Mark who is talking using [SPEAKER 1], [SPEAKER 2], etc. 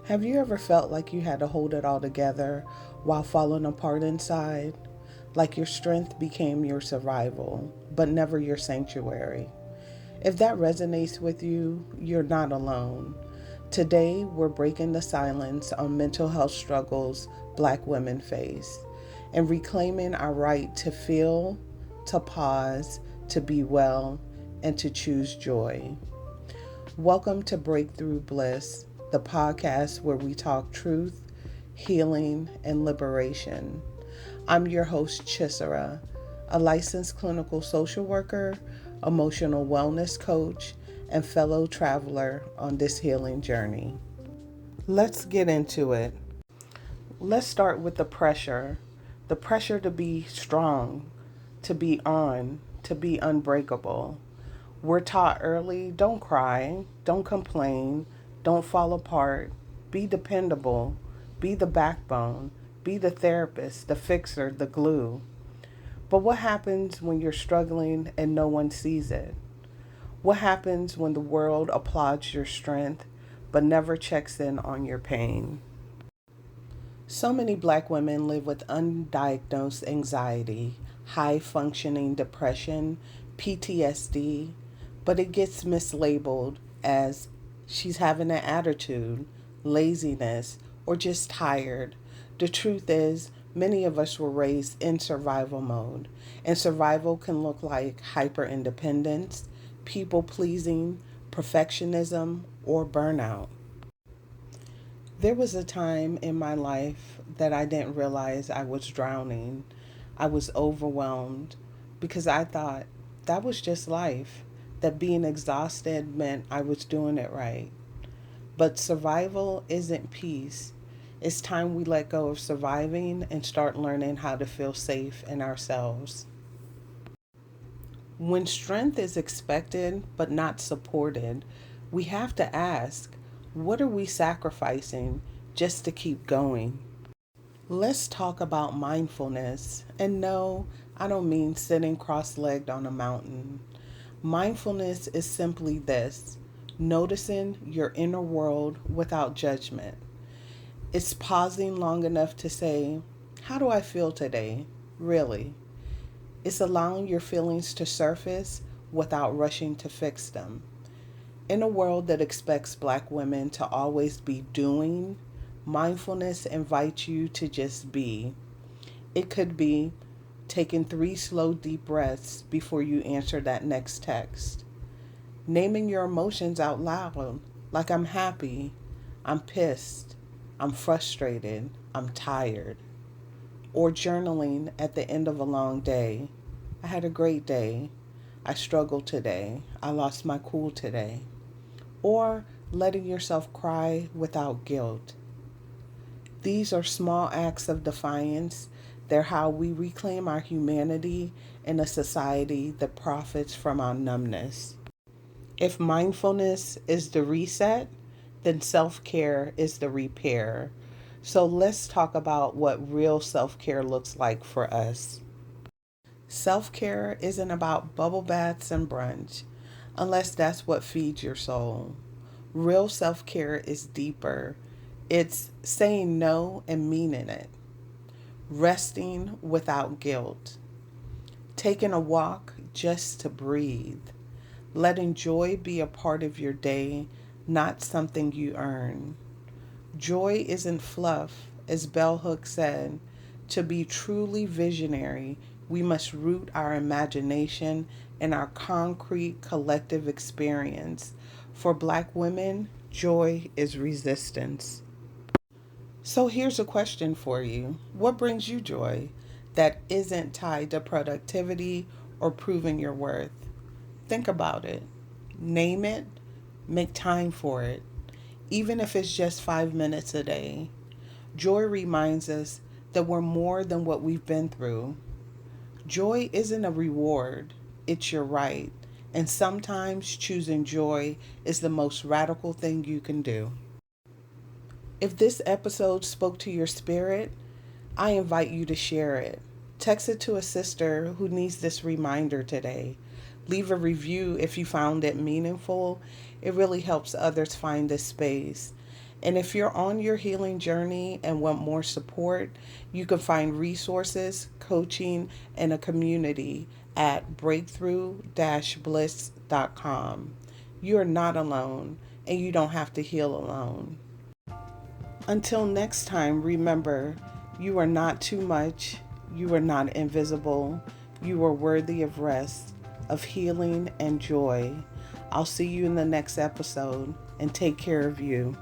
[SPEAKER 1] Have you ever felt like you had to hold it all together while falling apart inside? Like your strength became your survival, but never your sanctuary? If that resonates with you, you're not alone. Today, we're breaking the silence on mental health struggles Black women face and reclaiming our right to feel, to pause, to be well, and to choose joy. Welcome to Breakthrough Bliss, the podcast where we talk truth, healing, and liberation. I'm your host, Chisara, a licensed clinical social worker, emotional wellness coach, and fellow traveler on this healing journey. Let's get into it. Let's start with the pressure to be strong, to be on, to be unbreakable. We're taught early, don't cry, don't complain, don't fall apart, be dependable, be the backbone, be the therapist, the fixer, the glue. But what happens when you're struggling and no one sees it? What happens when the world applauds your strength but never checks in on your pain? So many Black women live with undiagnosed anxiety, high functioning depression, PTSD, but it gets mislabeled as she's having an attitude, laziness, or just tired. The truth is, many of us were raised in survival mode, and survival can look like hyper independence, people pleasing, perfectionism, or burnout. There was a time in my life that I didn't realize I was drowning. I was overwhelmed because I thought that was just life, that being exhausted meant I was doing it right. But survival isn't peace. It's time we let go of surviving and start learning how to feel safe in ourselves. When strength is expected but not supported, we have to ask, what are we sacrificing just to keep going? Let's talk about mindfulness. And no, I don't mean sitting cross-legged on a mountain. Mindfulness is simply this: noticing your inner world without judgment. It's pausing long enough to say, how do I feel today? Really? It's allowing your feelings to surface without rushing to fix them. In a world that expects Black women to always be doing, mindfulness invites you to just be. It could be taking 3 slow, deep breaths before you answer that next text. Naming your emotions out loud, like I'm happy, I'm pissed, I'm frustrated, I'm tired. Or journaling at the end of a long day. I had a great day. I struggled today. I lost my cool today. Or letting yourself cry without guilt. These are small acts of defiance. They're how we reclaim our humanity in a society that profits from our numbness. If mindfulness is the reset, then self-care is the repair. So let's talk about what real self-care looks like for us. Self-care isn't about bubble baths and brunch, unless that's what feeds your soul. Real self-care is deeper. It's saying no and meaning it. Resting without guilt. Taking a walk just to breathe. Letting joy be a part of your day, not something you earn. Joy isn't fluff, as Bell Hooks said. To be truly visionary, we must root our imagination in our concrete collective experience. For Black women, joy is resistance. So here's a question for you. What brings you joy that isn't tied to productivity or proving your worth? Think about it. Name it. Make time for it. Even if it's just 5 minutes a day. Joy reminds us that we're more than what we've been through. Joy isn't a reward, it's your right. And sometimes choosing joy is the most radical thing you can do. If this episode spoke to your spirit, I invite you to share it. Text it to a sister who needs this reminder today. Leave a review if you found it meaningful. It really helps others find this space. And if you're on your healing journey and want more support, you can find resources, coaching, and a community at breakthrough-bliss.com. You are not alone, and you don't have to heal alone. Until next time, remember, you are not too much, you are not invisible, you are worthy of rest, of healing, and joy. I'll see you in the next episode, and take care of you.